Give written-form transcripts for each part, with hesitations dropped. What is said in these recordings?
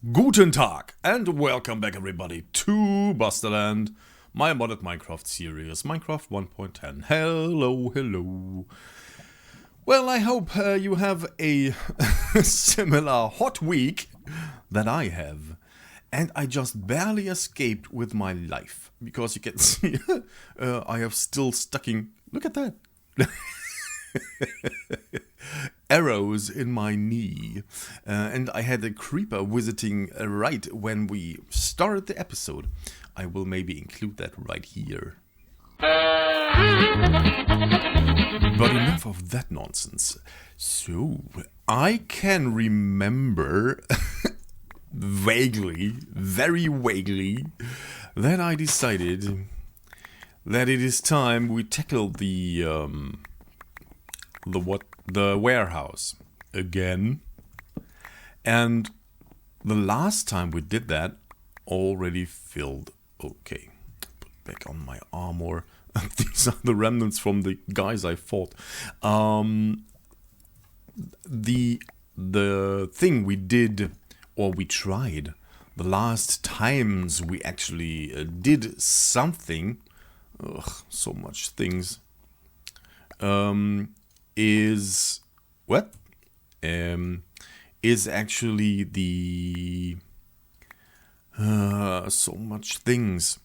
Guten Tag and welcome back everybody to Busterland, my modded Minecraft series, Minecraft 1.10. Hello. Well, I hope you have a similar hot week that I have. And I just barely escaped with my life. Because you can see, I have still stucking, look at that. Arrows in my knee, and I had a creeper visiting right when we started the episode. I will maybe include that right here. But enough of that nonsense. So, I can remember vaguely, very vaguely, that I decided that it is time we tackle the warehouse again. And the last time we did that already filled. Okay, put back on my armor. These are the remnants from the guys I fought. The thing we did, or we tried the last times we actually did something, so much things, is actually the so much things.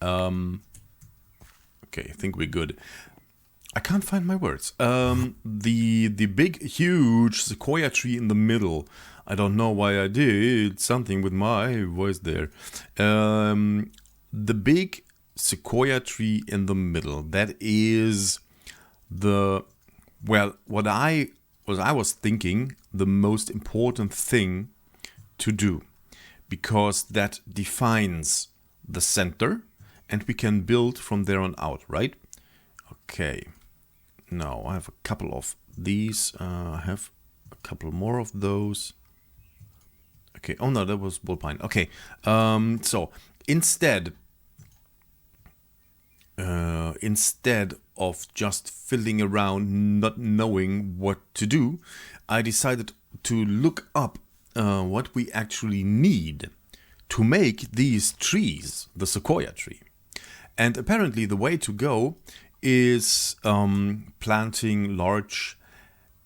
Okay, I think we're good. I can't find my words. The big huge sequoia tree in the middle. I don't know why I did something with my voice there. The big sequoia tree in the middle. That is the what I was thinking, the most important thing to do, because that defines the center and we can build from there on out, right? Okay, now I have a couple of these, I have a couple more of those. Okay, oh no, that was bullpine. Okay, so instead of just fiddling around, not knowing what to do, I decided to look up what we actually need to make these trees, the sequoia tree. And apparently the way to go is planting larch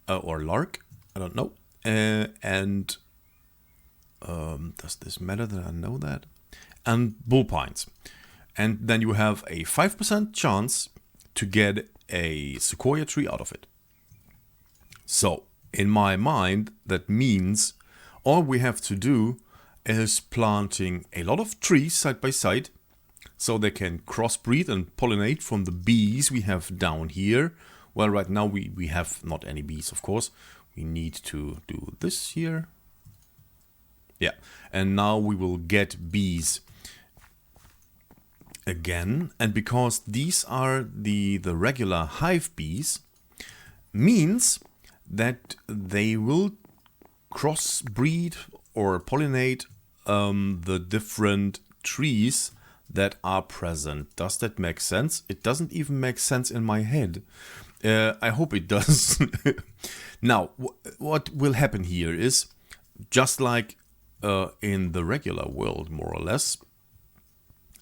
or lark, I don't know, and does this matter that I know that? And bullpines. And then you have a 5% chance to get a sequoia tree out of it. So, in my mind, that means all we have to do is planting a lot of trees side by side, so they can crossbreed and pollinate from the bees we have down here. Well, right now we have not any bees, of course. We need to do this here. Yeah, and now we will get bees again, and because these are the regular hive bees, means that they will crossbreed or pollinate the different trees that are present. Does that make sense? It doesn't even make sense in my head. I hope it does. Now, what will happen here is, just like in the regular world, more or less,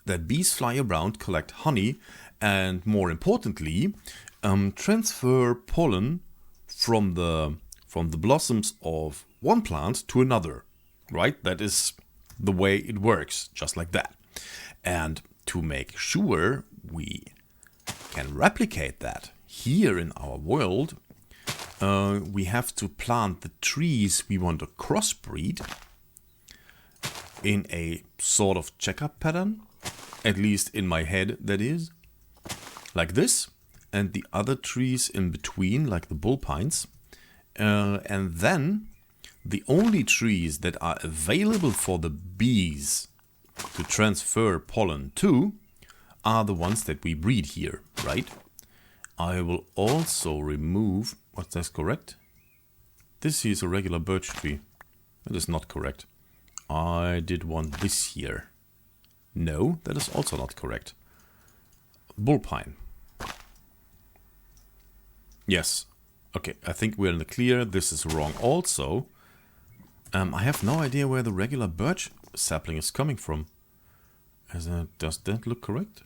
that bees fly around, collect honey, and more importantly, transfer pollen from the blossoms of one plant to another. Right? That is the way it works, just like that. And to make sure we can replicate that here in our world, we have to plant the trees we want to crossbreed in a sort of checkup pattern. At least in my head, that is. Like this. And the other trees in between, like the bullpines. And then the only trees that are available for the bees to transfer pollen to are the ones that we breed here, right? I will also remove... What's that correct? This is a regular birch tree. That is not correct. I did want this here. No, that is also not correct. Bullpine. Yes. Okay, I think we're in the clear. This is wrong also. I have no idea where the regular birch sapling is coming from. Does that look correct?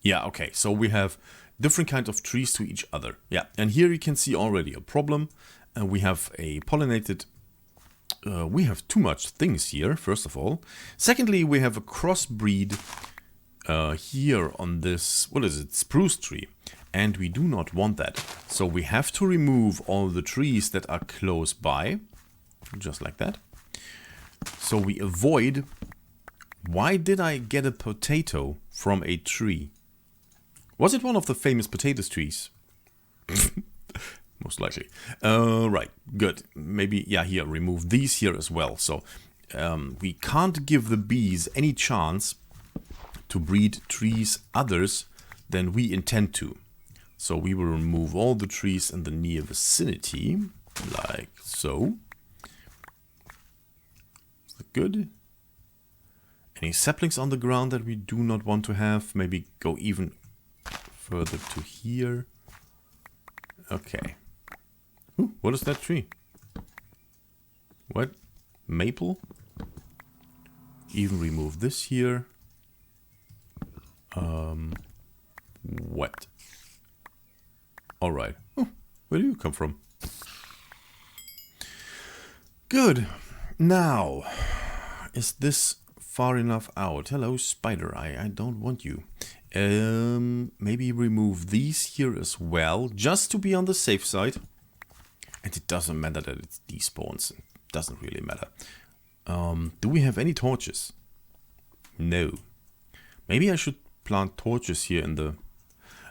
Yeah, okay, so we have different kinds of trees to each other. Yeah, and here you can see already a problem. We have a pollinated... we have too much things here, first of all. Secondly, we have a crossbreed here on this, what is it, spruce tree. And we do not want that. So we have to remove all the trees that are close by. Just like that. So we avoid... Why did I get a potato from a tree? Was it one of the famous potato trees? Most likely. Right, good. Maybe, yeah, here, remove these here as well. So we can't give the bees any chance to breed trees others than we intend to. So we will remove all the trees in the near vicinity, like so. Is that good? Any saplings on the ground that we do not want to have? Maybe go even further to here. Okay. Ooh, what is that tree? What? Maple? Even remove this here. What? Alright. Oh, where do you come from? Good. Now, is this far enough out? Hello, spider. I don't want you. Maybe remove these here as well, just to be on the safe side. And it doesn't matter that it despawns. It doesn't really matter. Do we have any torches? No. Maybe I should plant torches here in the...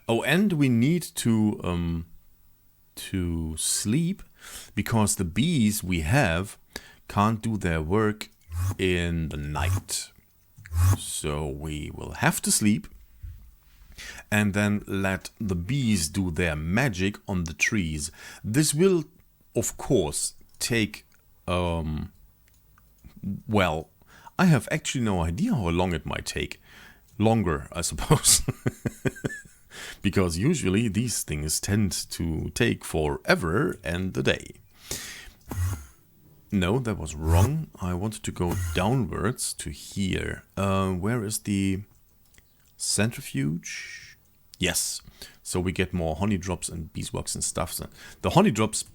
Oh, and we need to sleep, because the bees we have can't do their work in the night. So we will have to sleep and then let the bees do their magic on the trees. This will, of course, take... well, I have actually no idea how long it might take. Longer, I suppose. Because usually these things tend to take forever and a day. No, that was wrong. I wanted to go downwards to here. Where is the centrifuge? Yes. So we get more honey drops and beeswax and stuff. So the honey drops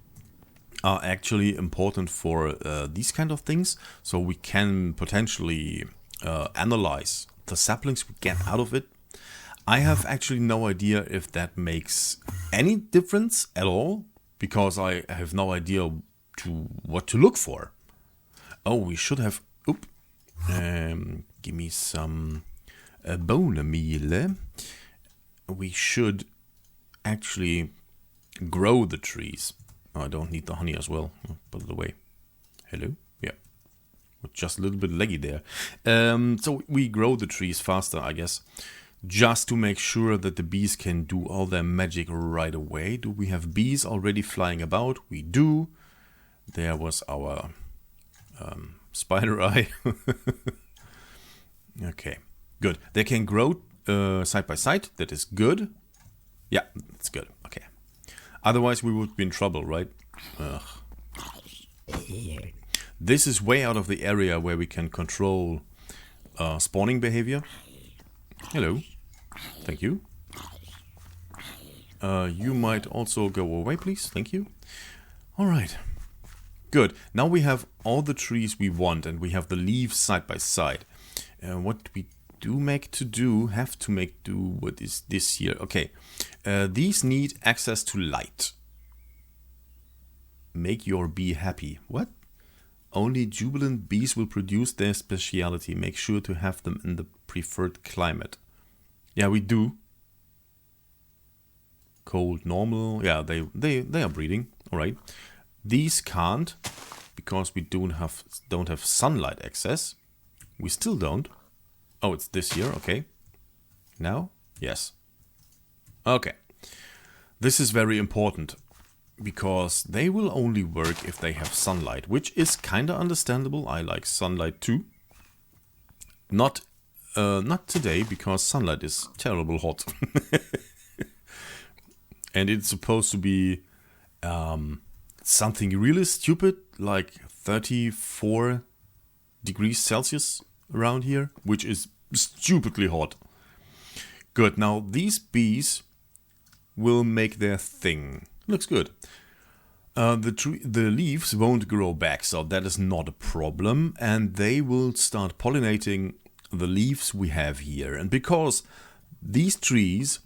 are actually important for these kind of things. So we can potentially analyze the saplings we get out of it. I have actually no idea if that makes any difference at all, because I have no idea what to look for. Oh, we should have... Oop. Give me some bone meal. We should actually grow the trees. Oh, I don't need the honey as well. I'll put it away. Hello? Yeah. Just a little bit leggy there. So we grow the trees faster, I guess. Just to make sure that the bees can do all their magic right away. Do we have bees already flying about? We do. There was our spider eye. Okay, good. They can grow side by side. That is good. Yeah, that's good. Okay. Otherwise, we would be in trouble, right? Ugh. This is way out of the area where we can control spawning behavior. Hello. Thank you. You might also go away, please. Thank you. All right. Good. Now we have all the trees we want, and we have the leaves side by side. What we have to make do, what is this here? Okay. These need access to light. Make your bee happy. What? Only jubilant bees will produce their speciality. Make sure to have them in the preferred climate. Yeah, we do. Cold, normal. Yeah, they are breeding. All right. These can't, because we don't have sunlight access. We still don't. Oh, it's this here. Okay. Now? Yes. Okay. This is very important, because they will only work if they have sunlight, which is kind of understandable. I like sunlight too. Not today, because sunlight is terrible hot. And it's supposed to be something really stupid, like 34 degrees Celsius around here, which is stupidly hot. Good, now these bees will make their thing. Looks good. The leaves won't grow back, so that is not a problem, and they will start pollinating the leaves we have here. And because these trees,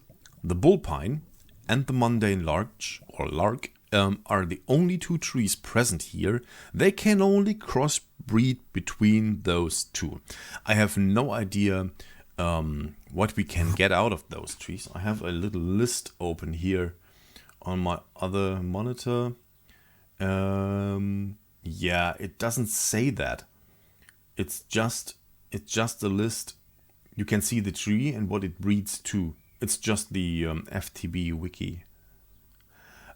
the bullpine and the mundane larch are the only two trees present here, they can only crossbreed between those two. I have no idea what we can get out of those trees. I have a little list open here on my other monitor. Yeah, it doesn't say that. It's just a list. You can see the tree and what it breeds to. It's just the FTB wiki.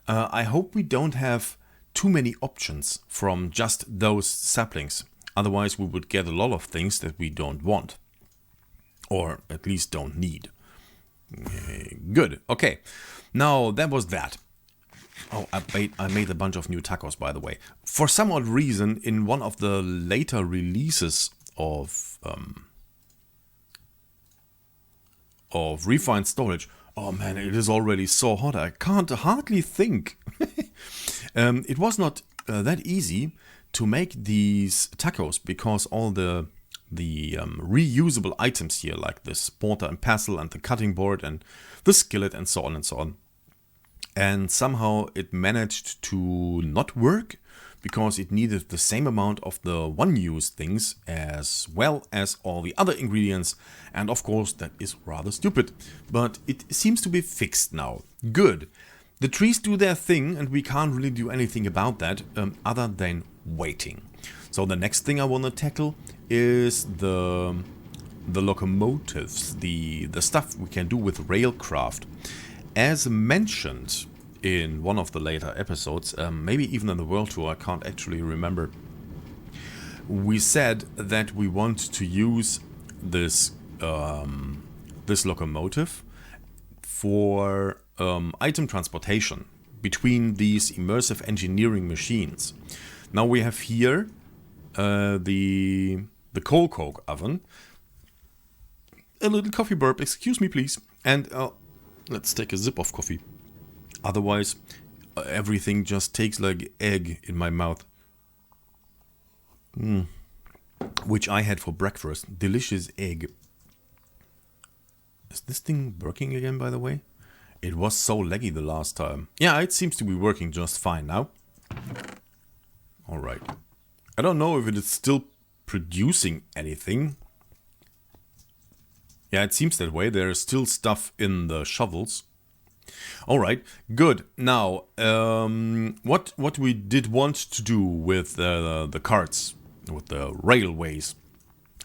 I hope we don't have too many options from just those saplings. Otherwise we would get a lot of things that we don't want. Or at least don't need. Good. Okay. Now that was that. Oh, I made a bunch of new tacos, by the way. For some odd reason, in one of the later releases of refined storage, oh man, it is already so hot. I can't hardly think. It was not that easy to make these tacos because all the reusable items here, like this mortar and pestle and the cutting board and the skillet and so on and so on. And somehow it managed to not work because it needed the same amount of the one-use things as well as all the other ingredients. And of course that is rather stupid, but it seems to be fixed now. Good. The trees do their thing and we can't really do anything about that other than waiting. So the next thing I want to tackle is the locomotives, the stuff we can do with railcraft. As mentioned in one of the later episodes, maybe even in the World Tour, I can't actually remember, we said that we want to use this locomotive for item transportation between these immersive engineering machines. Now we have here the coal coke oven, a little coffee burp, excuse me please, and let's take a sip of coffee. Otherwise, everything just tastes like egg in my mouth. Which I had for breakfast. Delicious egg. Is this thing working again, by the way? It was so laggy the last time. Yeah, it seems to be working just fine now. Alright. I don't know if it is still producing anything. Yeah, it seems that way. There is still stuff in the shovels. Alright, good. Now, what we did want to do with the carts, with the railways,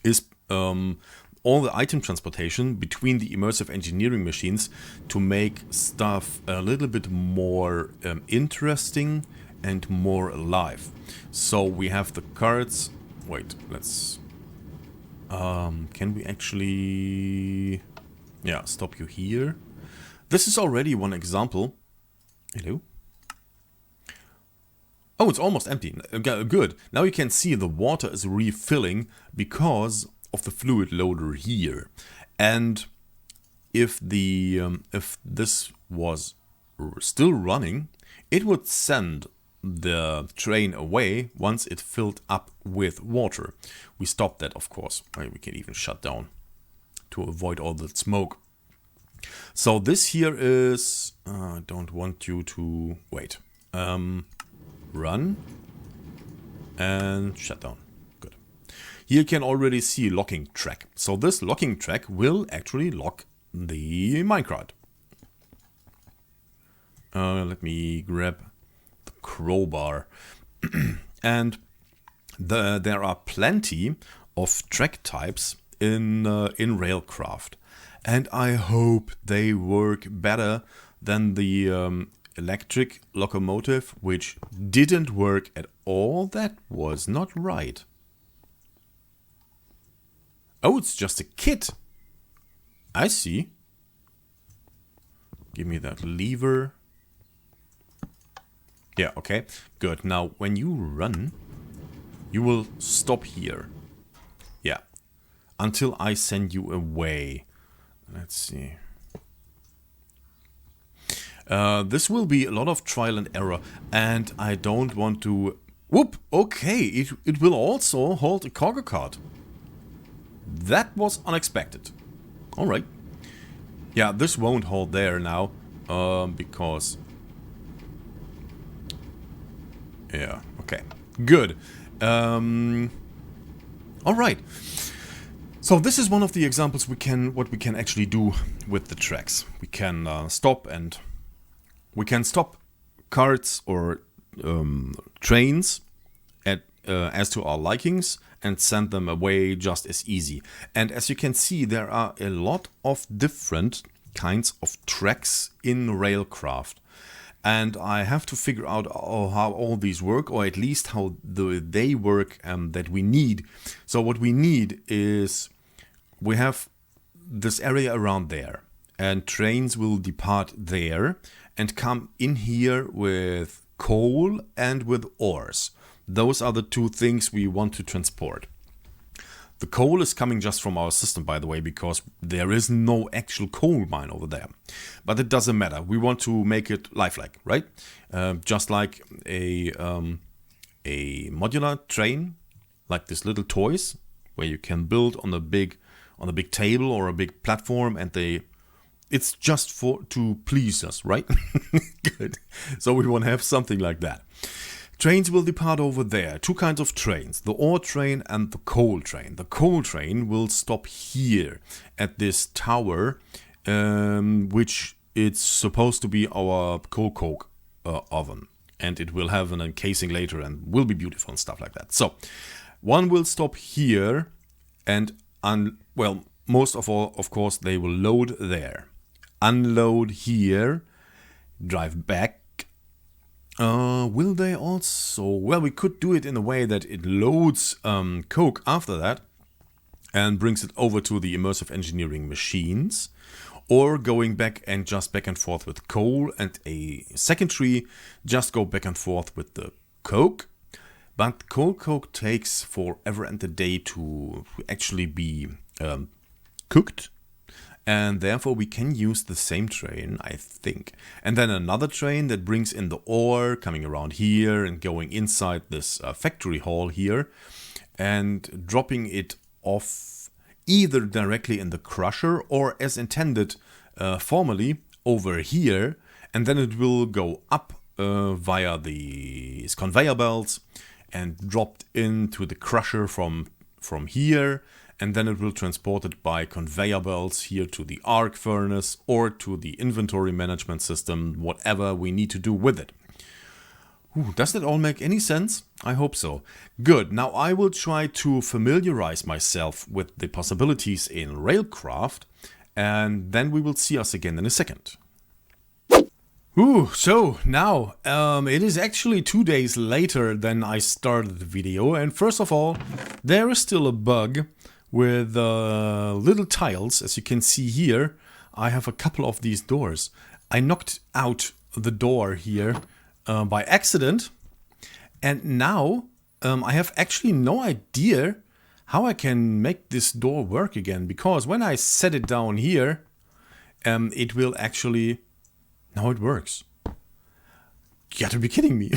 is all the item transportation between the immersive engineering machines to make stuff a little bit more interesting and more alive. So we have the carts. Wait, let's... can we actually... Yeah, stop you here. This is already one example. Hello? Oh, it's almost empty. Good. Now you can see the water is refilling because of the fluid loader here. And if this was still running, it would send the train away once it filled up with water. We stopped that, of course. We can even shut down to avoid all the smoke. So this here is... I don't want you to... Wait. Run. And shut down. Good. Here you can already see locking track. So this locking track will actually lock the minecart. Let me grab the crowbar. And there are plenty of track types in Railcraft. And I hope they work better than the electric locomotive, which didn't work at all. That was not right. Oh, it's just a kit. I see. Give me that lever. Yeah, okay. Good. Now, when you run, You will stop here. Yeah. Until I send you away. Let's see. This will be a lot of trial and error, and I don't want to... Whoop! Okay, it will also hold a cargo cart. That was unexpected. Alright. Yeah, this won't hold there now, because... Yeah, okay. Good. Alright. So this is one of the examples what we can actually do with the tracks. We can stop carts or trains as to our likings and send them away just as easy. And as you can see, there are a lot of different kinds of tracks in Railcraft. And I have to figure out how all these work, or at least how they work that we need. So what we need is, we have this area around there, and trains will depart there and come in here with coal and with ores. Those are the two things we want to transport. The coal is coming just from our system, by the way, because there is no actual coal mine over there. But it doesn't matter. We want to make it lifelike, right? Just like a modular train, like these little toys, where you can build on a big table or a big platform, and it's just to please us, right? Good. So we want to have something like that. Trains will depart over there. Two kinds of trains, the ore train and the coal train. The coal train will stop here at this tower, which it's supposed to be our coal coke oven. And it will have an encasing later and will be beautiful and stuff like that. So one will stop here and, well, most of all, of course, they will load there. Unload here, drive back. Will they also... Well, we could do it in a way that it loads coke after that and brings it over to the immersive engineering machines, or going back and just back and forth with coal, and a secondary just go back and forth with the coke. But coke takes forever and a day to actually be cooked. And therefore we can use the same train, I think. And then another train that brings in the ore, coming around here and going inside this factory hall here, and dropping it off either directly in the crusher or as intended formerly over here. And then it will go up via these conveyor belts and dropped into the crusher from here. And then it will transport it by conveyor belts here to the arc furnace or to the inventory management system, whatever we need to do with it. Ooh, does that all make any sense? I hope so. Good. Now I will try to familiarize myself with the possibilities in Railcraft, and then we will see us again in a second. Ooh, so now it is actually 2 days later than I started the video, and first of all, there is still a bug with little tiles. As you can see here, I have a couple of these doors. I knocked out the door here by accident, and now I have actually no idea how I can make this door work again, because when I set it down here, it will actually... Now it works. You gotta be kidding me.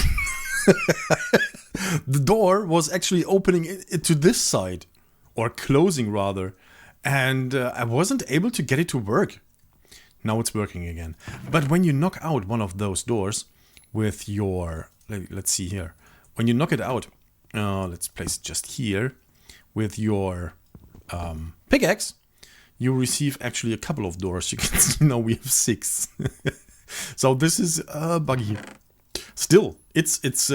The door was actually opening to this side. Or closing rather, and I wasn't able to get it to work. Now it's working again. But when you knock out one of those doors with your, let's see here, when you knock it out, let's place it just here, with your pickaxe, you receive actually a couple of doors. You can see now we have 6. So this is buggy. Still, it's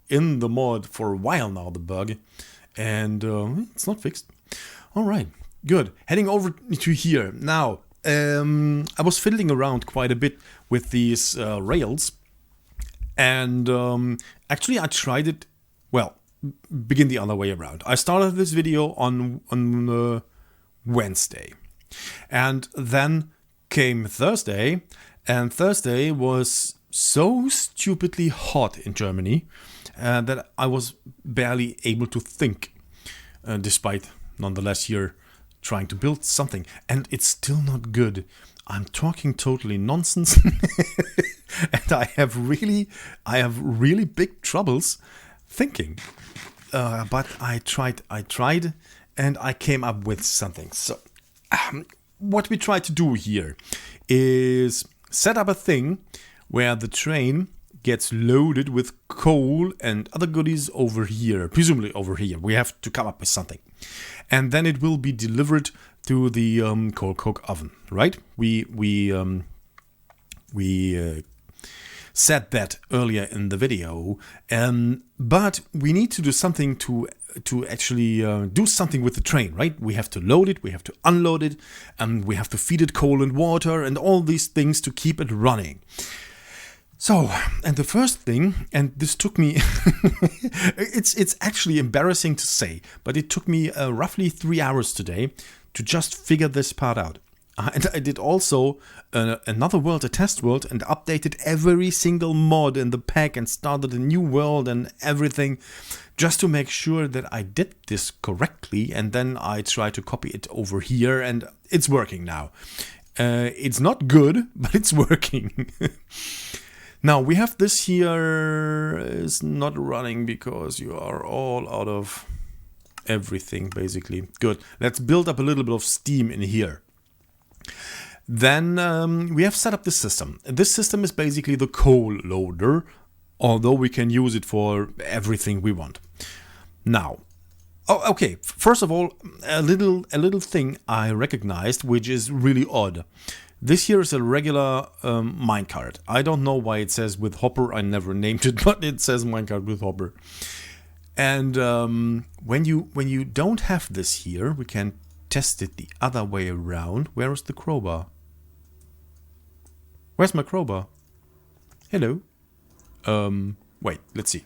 in the mod for a while now, the bug. And it's not fixed. All right, good. Heading over to here. Now, I was fiddling around quite a bit with these rails. And actually I tried it, well, begin the other way around. I started this video on Wednesday. And then came Thursday. And Thursday was so stupidly hot in Germany. that I was barely able to think, despite nonetheless here trying to build something. And it's still not good. I'm talking totally nonsense. And I have really big troubles thinking. But I tried, and I came up with something. So what we try to do here is set up a thing where the train gets loaded with coal and other goodies over here, presumably over here. We have to come up with something. And then it will be delivered to the coal coke oven, right? We said that earlier in the video, but we need to do something to actually do something with the train, right? We have to load it, we have to unload it, and we have to feed it coal and water and all these things to keep it running. So, and the first thing, and this took me, it's actually embarrassing to say, but it took me roughly 3 hours today to just figure this part out. And I did also another world, a test world, and updated every single mod in the pack and started a new world and everything, just to make sure that I did this correctly. And then I try to copy it over here, and it's working now. It's not good, but it's working. Now we have this here is not running because you are all out of everything, basically. Good. Let's build up a little bit of steam in here. Then we have set up this system. This system is basically the coal loader, although we can use it for everything we want. Now, okay. First of all, a little thing I recognized, which is really odd. This here is a regular minecart. I don't know why it says with hopper. I never named it, but it says minecart with hopper. And when you don't have this here, we can test it the other way around. Where is the crowbar? Where's my crowbar? Hello. Wait, let's see.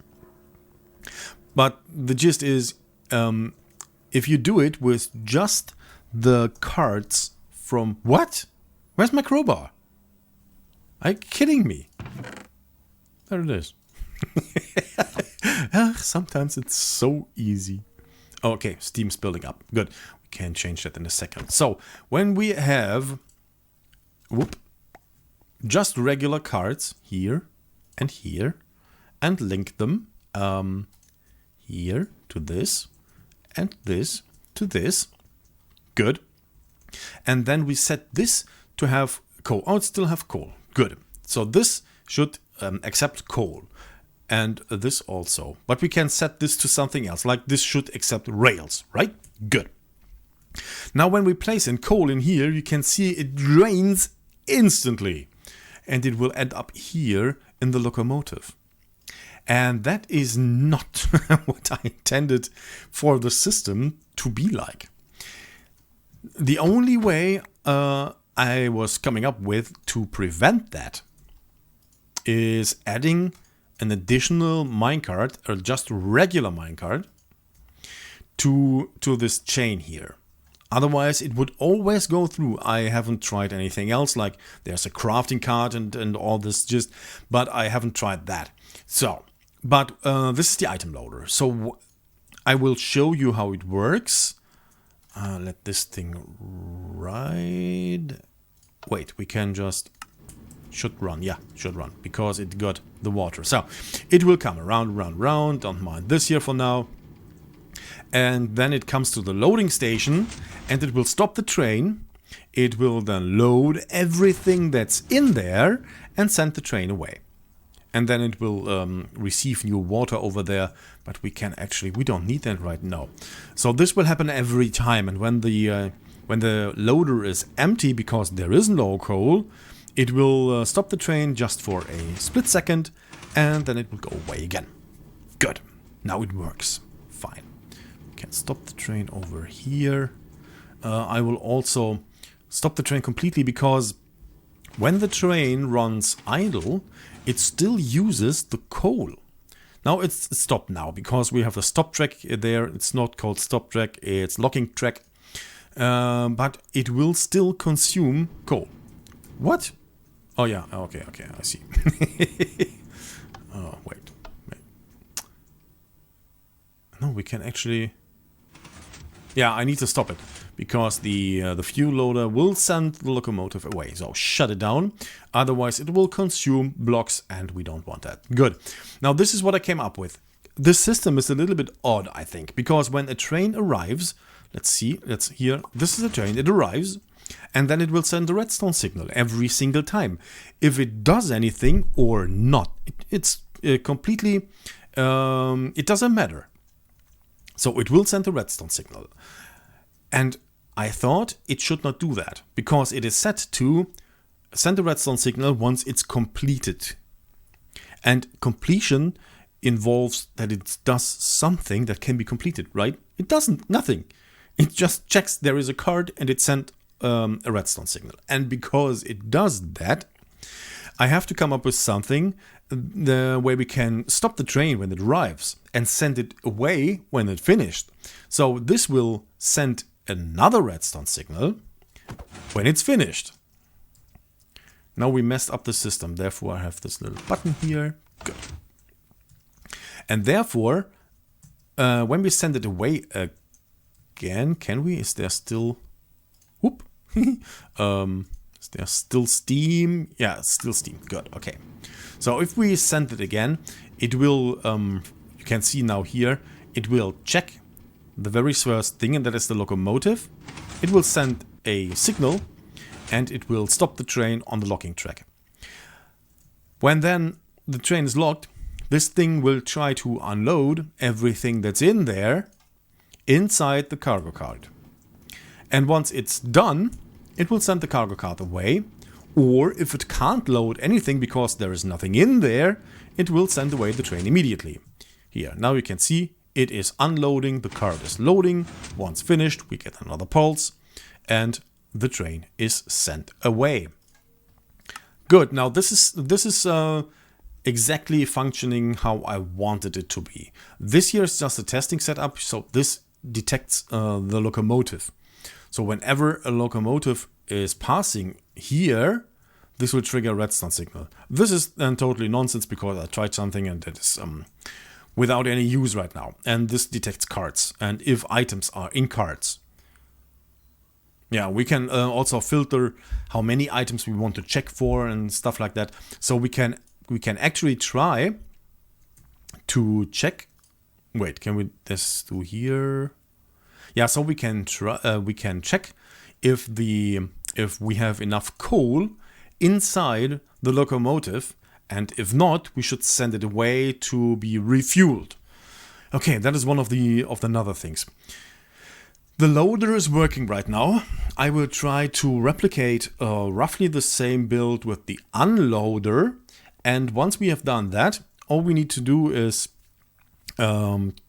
But the gist is, if you do it with just the cards from... What? Where's my crowbar? Are you kidding me? There it is. Sometimes it's so easy. Okay, steam's building up. Good. We can change that in a second. So, when we have just regular cards here, and link them here to this, and this to this. Good. And then we set this to have coal. Oh, it still have coal. Good. So this should accept coal. And this also. But we can set this to something else. Like this should accept rails, right? Good. Now when we place in coal in here, you can see it drains instantly. And it will end up here in the locomotive. And that is not what I intended for the system to be like. The only way I was coming up with to prevent that is adding an additional minecart, or just regular minecart, to this chain here. Otherwise, it would always go through. I haven't tried anything else, like there's a crafting cart and all this, but I haven't tried that. So, but this is the item loader. So I will show you how it works. Let this thing ride. Wait, we can just... Should run, yeah, should run, because it got the water. So, it will come around, don't mind this here for now. And then it comes to the loading station, and it will stop the train. It will then load everything that's in there, and send the train away. And then it will receive new water over there, but we don't need that right now. So this will happen every time, and when the loader is empty, because there is no coal, it will stop the train just for a split second, and then it will go away again. Good. Now it works. Fine. We can stop the train over here. I will also stop the train completely, because when the train runs idle, it still uses the coal. Now it's stopped now, because we have a stop track there. It's not called stop track, it's locking track. But it will still consume coal. What? Oh yeah, okay, I see. Oh, wait. No, we can actually... Yeah, I need to stop it, because the fuel loader will send the locomotive away. So shut it down, otherwise it will consume blocks, and we don't want that. Good. Now this is what I came up with. This system is a little bit odd, I think, because when a train arrives, let's see, here, this is a train, it arrives, and then it will send a redstone signal every single time. If it does anything or not, it's completely, it doesn't matter. So it will send a redstone signal. And I thought it should not do that, because it is set to send a redstone signal once it's completed. And completion involves that it does something that can be completed, right? It doesn't, nothing. It just checks there is a card and it sent a redstone signal. And because it does that, I have to come up with something where we can stop the train when it arrives and send it away when it finished. So this will send another redstone signal when it's finished. Now we messed up the system, therefore I have this little button here. Good. And therefore, when we send it away again, can we? Is there still... Whoop! Is there still steam? Yeah, still steam. Good, okay. So if we send it again, it will, you can see now here, it will check the very first thing, and that is the locomotive. It will send a signal, and it will stop the train on the locking track. When then the train is locked, this thing will try to unload everything that's in there inside the cargo cart. And once it's done, it will send the cargo cart away. Or if it can't load anything because there is nothing in there, it will send away the train immediately. Here, now you can see it is unloading, the cart is loading. Once finished, we get another pulse and the train is sent away. Good, now this is exactly functioning how I wanted it to be. This here is just a testing setup, so this detects the locomotive. So whenever a locomotive is passing here, this will trigger a redstone signal. This is then totally nonsense because I tried something and it is without any use right now. And this detects carts and if items are in carts. Yeah, we can also filter how many items we want to check for and stuff like that. So we can actually try to check. Wait, can we this do here? Yeah, so we can try. We can check if we have enough coal inside the locomotive, and if not, we should send it away to be refueled. Okay, that is one of the other things. The loader is working right now. I will try to replicate roughly the same build with the unloader. And once we have done that, all we need to do is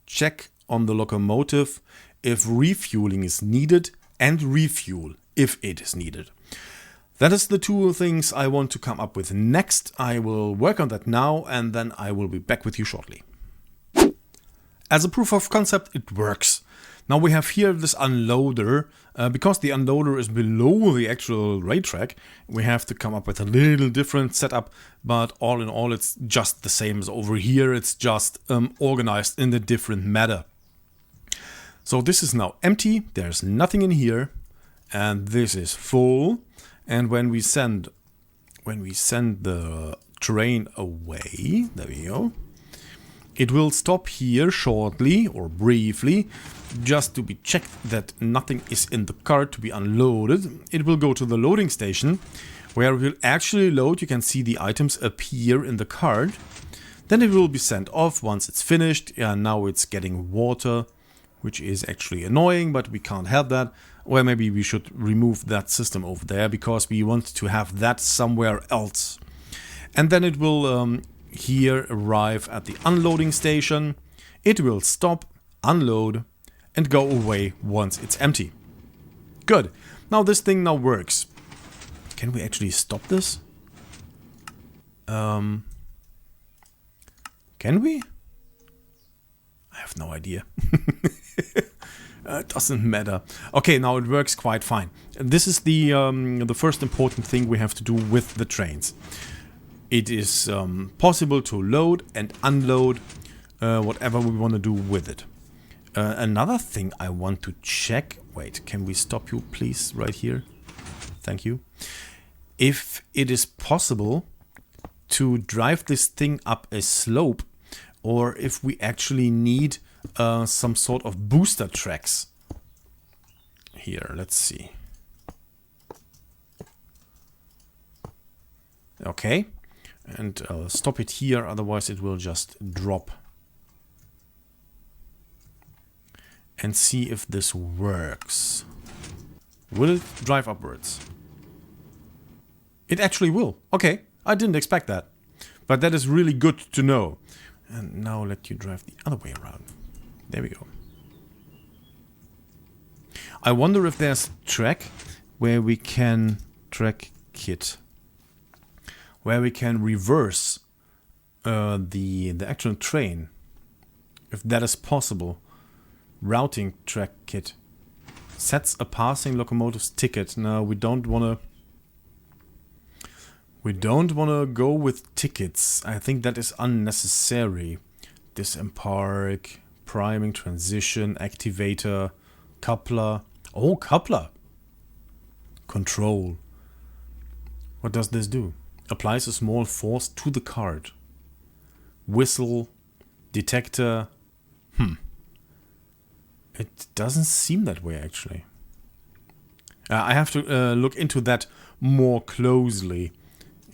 check on the locomotive if refueling is needed and refuel if it is needed. That is the two things I want to come up with next. I will work on that now and then I will be back with you shortly. As a proof of concept, it works. Now we have here this unloader. Because the unloader is below the actual rail track, we have to come up with a little different setup, but all in all it's just the same as over here. It's just organized in a different manner. So this is now empty, there's nothing in here, and this is full. And when we send the train away, there we go, it will stop here shortly or briefly, just to be checked that nothing is in the cart to be unloaded. It will go to the loading station, where it will actually load. You can see the items appear in the cart. Then it will be sent off once it's finished. Yeah, now it's getting water, which is actually annoying, but we can't help that. Or maybe we should remove that system over there, because we want to have that somewhere else. And then it will here arrive at the unloading station. It will stop, unload, and go away once it's empty. Good. Now this thing now works. Can we actually stop this? Can we? I have no idea. It doesn't matter. Okay, now it works quite fine. This is the first important thing we have to do with the trains. It is possible to load and unload whatever we want to do with it. Another thing I want to check. Wait, can we stop you please right here? Thank you. If it is possible to drive this thing up a slope, or if we actually need some sort of booster tracks. Here, let's see. Okay, and I'll stop it here, otherwise it will just drop. And see if this works. Will it drive upwards? It actually will. Okay, I didn't expect that. But that is really good to know. And now let you drive the other way around. There we go. I wonder if there's a track where we can track kit. Where we can reverse the actual train. If that is possible. Routing track kit. Sets a passing locomotive's ticket. Now we don't wanna go with tickets. I think that is unnecessary. Disembark, priming, transition, activator, coupler. Oh, coupler. Control. What does this do? Applies a small force to the card. Whistle, detector. It doesn't seem that way, actually. I have to look into that more closely.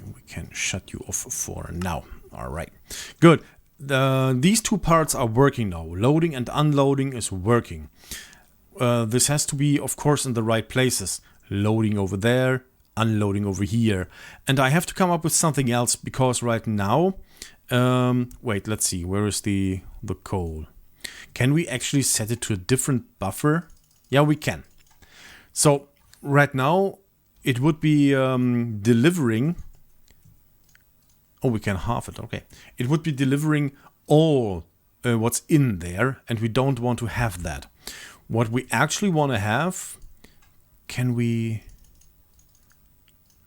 We can shut you off for now. All right. Good. These two parts are working now. Loading and unloading is working. This has to be, of course, in the right places. Loading over there, unloading over here. And I have to come up with something else because right now... wait, let's see. Where is the coal? Can we actually set it to a different buffer? Yeah, we can. So right now it would be delivering. Oh, we can halve it. Okay. It would be delivering all what's in there, and we don't want to have that. What we actually want to have, can we...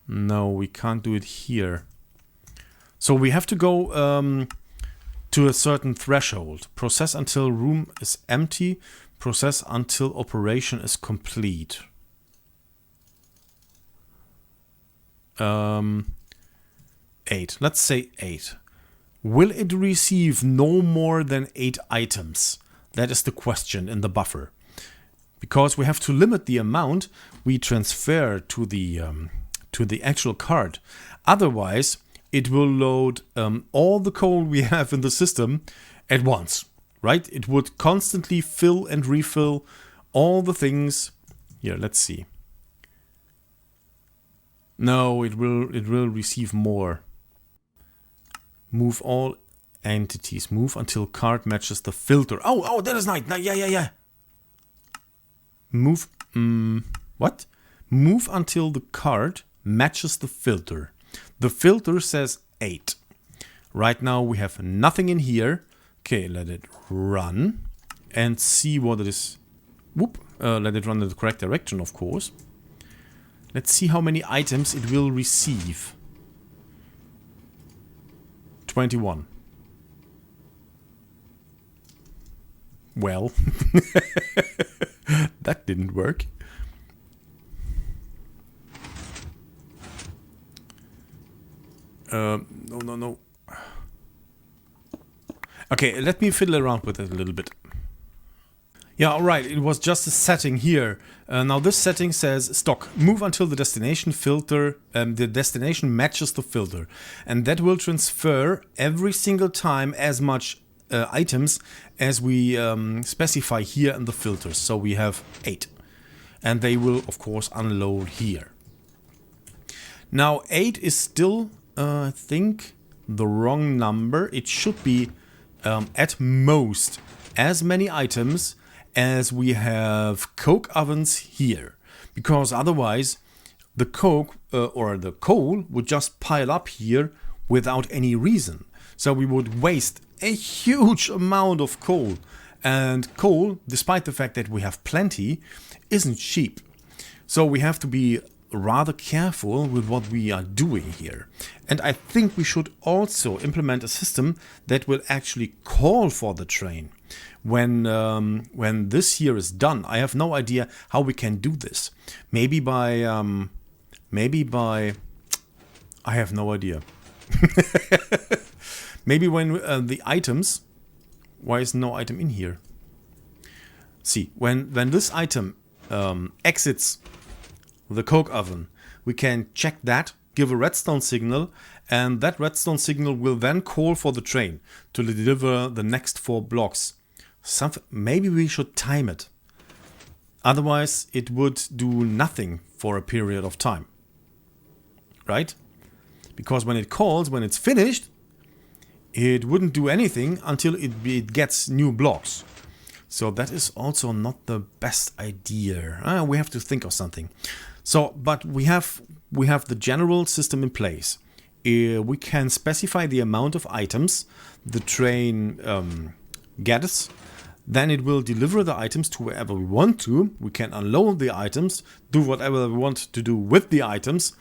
No, we can't do it here. So we have to go to a certain threshold. Process until room is empty. Process until operation is complete. 8. Let's say 8. Will it receive no more than 8 items? That is the question in the buffer. Because we have to limit the amount we transfer to the actual card. Otherwise, it will load all the coal we have in the system at once, right? It would constantly fill and refill all the things. Here, let's see. No, it will receive more. Move all entities. Move until card matches the filter. Oh, that is nice. Yeah. Move. What? Move until the card matches the filter. The filter says 8. Right now we have nothing in here. Okay, let it run and see what it is. Whoop. Let it run in the correct direction, of course. Let's see how many items it will receive. 21. Well, that didn't work. No. Okay, let me fiddle around with it a little bit. Yeah, alright, it was just a setting here. Now this setting says stock. Move until the destination filter, the destination matches the filter. And that will transfer every single time as much items as we specify here in the filters. So we have 8. And they will, of course, unload here. Now 8 is still, I think, the wrong number. It should be at most as many items as we have coke ovens here, because otherwise the coke or the coal would just pile up here without any reason. So we would waste a huge amount of coal, and coal, despite the fact that we have plenty, isn't cheap. So we have to be rather careful with what we are doing here. And I think we should also implement a system that will actually call for the train. when this here is done, I have no idea how we can do this. Maybe by I have no idea. Maybe when the items, why is no item in here? See, when this item exits the coke oven, we can check that, give a redstone signal, and that redstone signal will then call for the train to deliver the next 4 blocks. Maybe we should time it. Otherwise, it would do nothing for a period of time. Right? Because when it calls, when it's finished, it wouldn't do anything until it gets new blocks. So that is also not the best idea. We have to think of something. So, but we have the general system in place. We can specify the amount of items the train gets. Then it will deliver the items to wherever we want to. We can unload the items, do whatever we want to do with the items.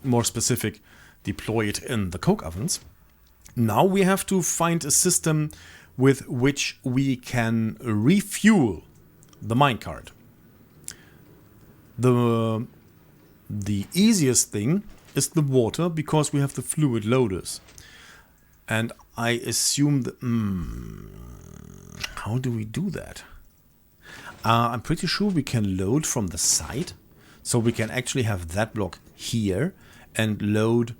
More specific, deploy it in the coke ovens. Now we have to find a system with which we can refuel the minecart. The easiest thing is the water, because we have the fluid loaders. And I assume that... how do we do that? I'm pretty sure we can load from the side. So we can actually have that block here and load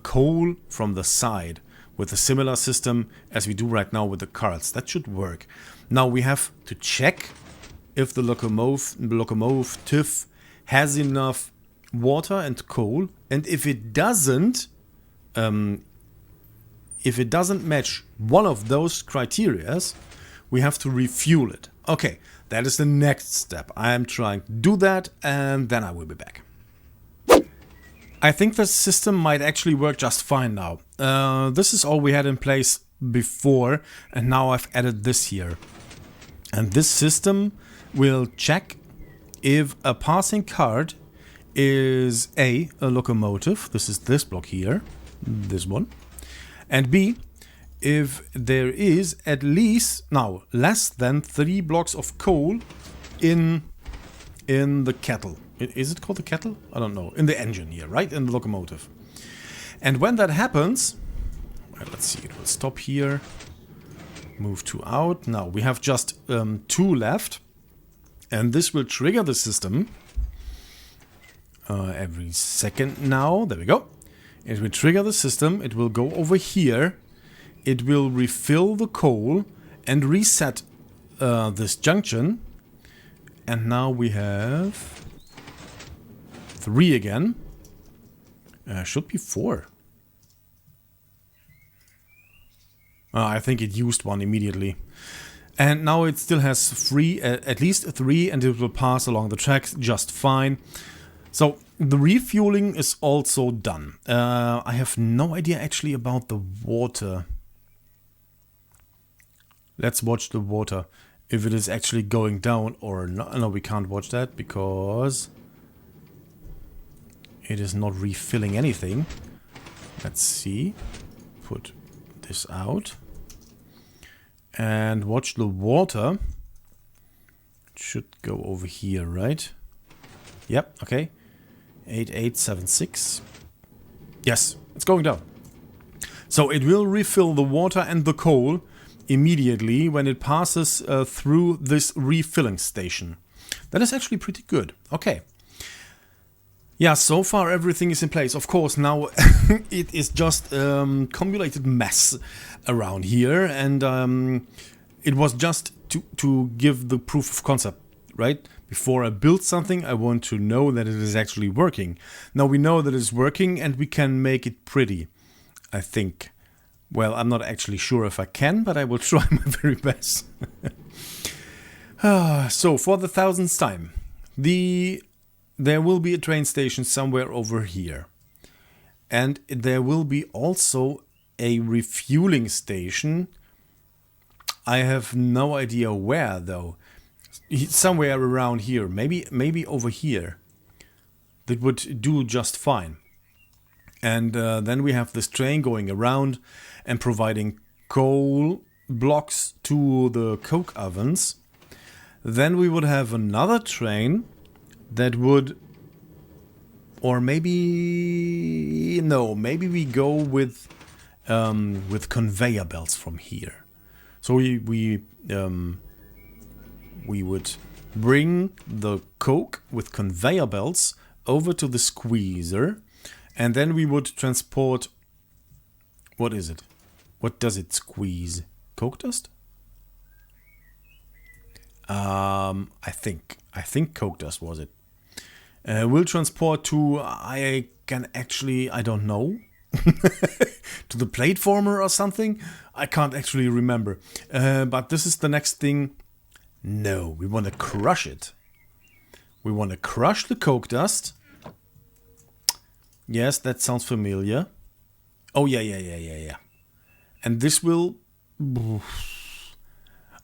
coal from the side with a similar system as we do right now with the carts. That should work. Now we have to check if the locomotive has enough water and coal, and if it doesn't match one of those criterias, we have to refuel it. Okay, that is the next step. I am trying to do that, and then I will be back. I think the system might actually work just fine now. This is all we had in place before, and now I've added this here. And this system will check if a passing cart is A, a locomotive, this is this block here, this one, and B, if there is at least, now, less than 3 blocks of coal in the kettle. Is it called the kettle? I don't know. In the engine here, right? In the locomotive. And when that happens, well, let's see, it will stop here. Move 2 out. Now we have just 2 left. And this will trigger the system every second now. There we go. It will trigger the system. It will go over here. It will refill the coal and reset this junction. And now we have 3 again. Should be 4. I think it used one immediately. And now it still has 3, at least 3, and it will pass along the tracks just fine. So the refueling is also done. I have no idea actually about the water. Let's watch the water. If it is actually going down or not. No, we can't watch that because it is not refilling anything. Let's see. Put this out. And watch the water. It should go over here, right? Yep, okay. 8876. Yes, it's going down. So it will refill the water and the coal immediately when it passes through this refilling station. That is actually pretty good. Okay. Yeah, so far everything is in place. Of course, now it is just cumulated mess around here, and it was just to give the proof of concept, right? Before I build something, I want to know that it is actually working. Now we know that it's working, and we can make it pretty, I think. Well, I'm not actually sure if I can, but I will try my very best. So, for the 1000th time, there will be a train station somewhere over here. And there will be also a refueling station. I have no idea where, though. Somewhere around here. Maybe over here. That would do just fine. And then we have this train going around and providing coal blocks to the coke ovens. Then we would have another train that would, or maybe no, maybe we go with conveyor belts from here. So we would bring the coke with conveyor belts over to the squeezer, and then we would transport. What is it? What does it squeeze? Coke dust? I think coke dust was it. We'll transport to, I don't know, to the platformer or something. I can't actually remember. But this is the next thing. No, we want to crush it. We want to crush the coke dust. Yes, that sounds familiar. Oh, yeah. And this will...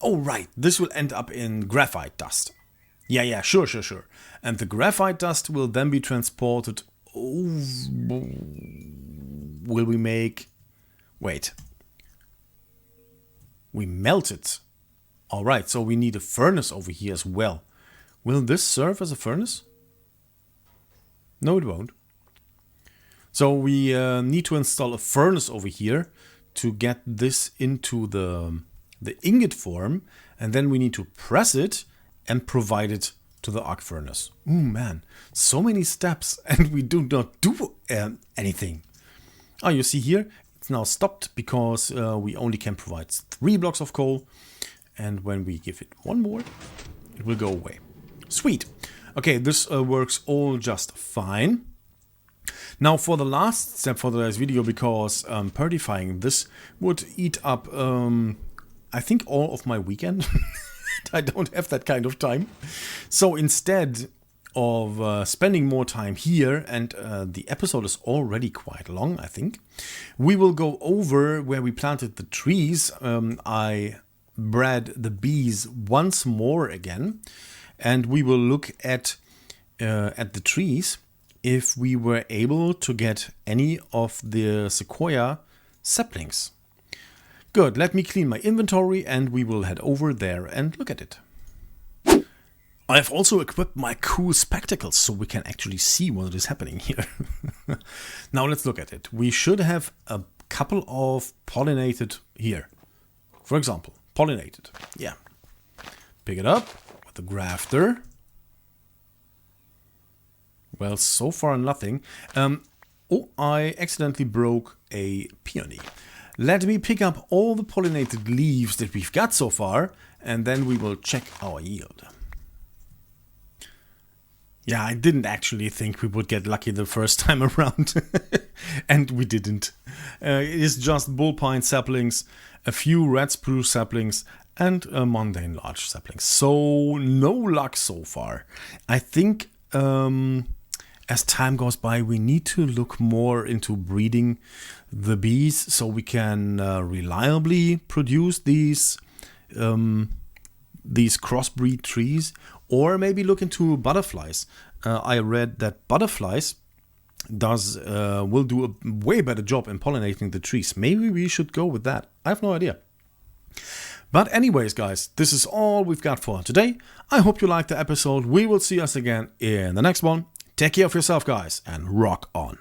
Oh, right. This will end up in graphite dust. Yeah, sure. And the graphite dust will then be transported. Oh, will we make... Wait. We melt it. All right, so we need a furnace over here as well. Will this serve as a furnace? No, it won't. So we need to install a furnace over here to get this into the ingot form, and then we need to press it and provide it to the arc furnace. Oh man, so many steps, and we do not do anything. Oh, you see here, it's now stopped because we only can provide 3 blocks of coal, and when we give it 1 more, it will go away. Sweet. Okay, this works all just fine. Now for the last step for today's video, because purifying this would eat up, I think, all of my weekend. I don't have that kind of time. So instead of spending more time here, and the episode is already quite long, I think, we will go over where we planted the trees. I bred the bees once more again, and we will look at the trees if we were able to get any of the sequoia saplings. Good, let me clean my inventory and we will head over there and look at it. I have also equipped my cool spectacles so we can actually see what is happening here. Now let's look at it. We should have a couple of pollinated here. For example, pollinated. Yeah. Pick it up with the grafter. Well, so far nothing. Oh, I accidentally broke a peony. Let me pick up all the pollinated leaves that we've got so far, and then we will check our yield. Yeah, I didn't actually think we would get lucky the first time around. And we didn't. It is just bull pine saplings, a few red spruce saplings, and a mundane larch saplings. So, no luck so far. I think... as time goes by, we need to look more into breeding the bees so we can reliably produce these crossbreed trees, or maybe look into butterflies. I read that butterflies will do a way better job in pollinating the trees. Maybe we should go with that. I have no idea. But anyways, guys, this is all we've got for today. I hope you liked the episode. We will see us again in the next one. Take care of yourself, guys, and rock on.